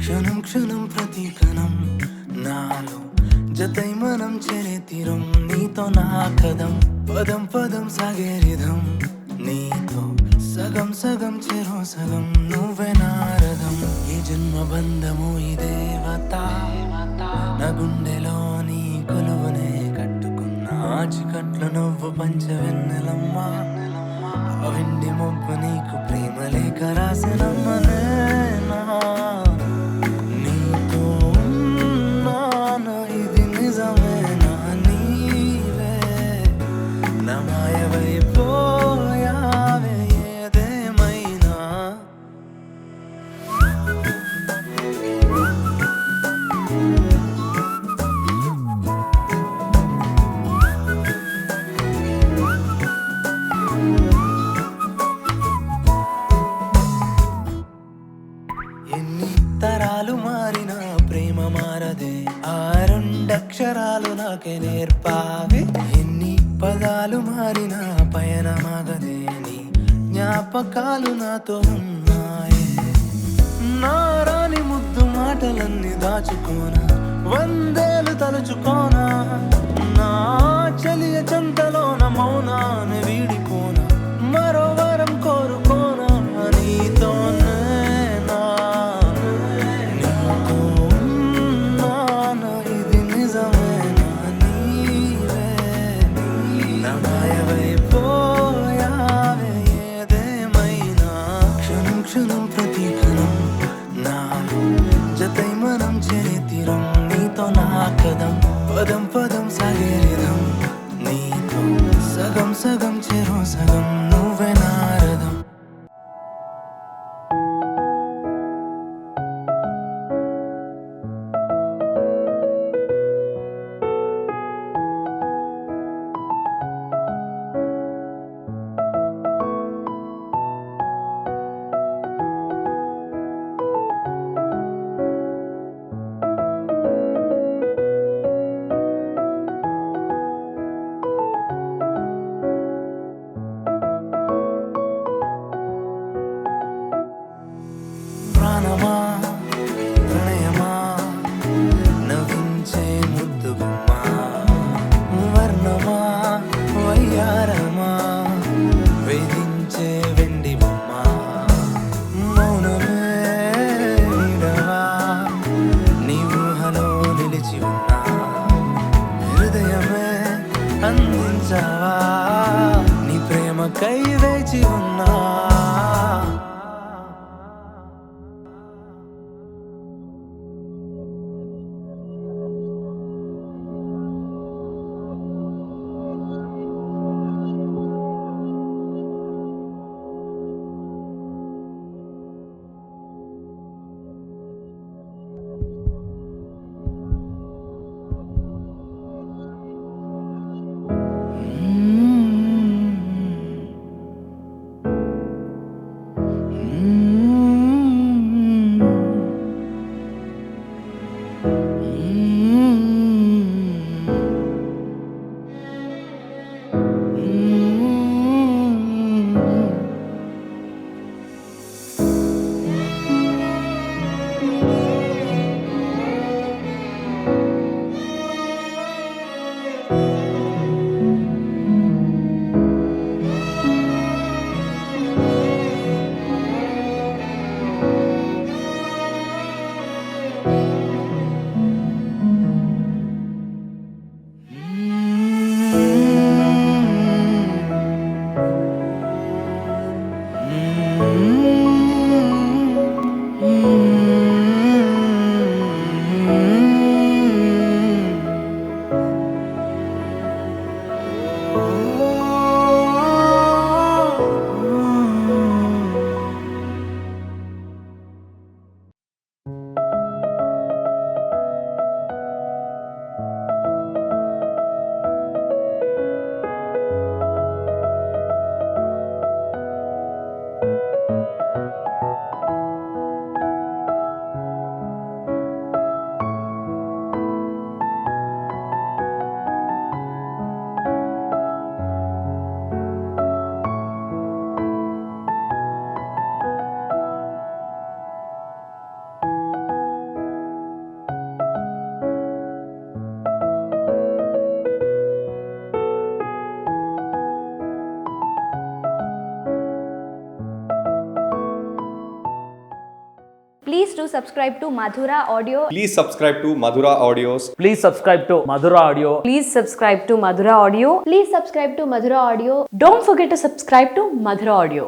క్షణం క్షణం ప్రతి కణం నాలో జతై మనం చేరే తీరం నీతో నా కదం పదం పదం సాగే రిధం నీతో సగం సగం చెరో సగం నువ్వే నారదం ఈ జన్మ బంధము ఈ దేవత నా గుండెలో నీ కొలువునే కట్టుకున్నా చికట్లు నువ్వు పంచవెన్నెలమ్మా ఆ వెండి మొబ్బ నీకు ప్రేమ లేఖ రాసినమ్మనే నీతో ఉన్నాను ఇది నిజమేనా నీవే నా మాయవైపోయావే ఏదేమైనా ఎన్ని తరాలు మారినా ప్రేమ మారదే ఆ రెండక్షరాలు నాకే నేర్పావే ఎన్ని పదాలు మారినా పయనమాగదే నీ జ్ఞాపకాలు నాతో ఉన్నాయే నారాని ముద్దు మాటలన్నీ దాచుకోనా వందేలు తలుచుకోనా నా చలియ చెంతలోన మౌనాన్ని వీడిపోనా మరో వరం కోరుకోనా నీతోనే క్షణం ప్రతి కణం నాలో జతై మనం చేరే తీరం నీతో నా కదం పదం పదం సాగే రిధం నీతో సగం సగం చెరో సగం నువ్వే నారదం ప్రాణమా ప్రణయమా నవ్వించే ముద్దుగుమ్మా వర్ణమా వయ్యారమా వేధించే వెండి బొమ్మ మౌనమే నీడవా నీ ఊహలో నిలిచి ఉన్నా హృదయమే అందించావా నీ ప్రేమకై వేచి ఉన్నా Please do subscribe to Madhura Audio. Please subscribe to Madhura Audios. Please subscribe to Madhura Audio. Please subscribe to Madhura Audio. Please subscribe to Madhura Audio. Don't forget to subscribe to Madhura Audio.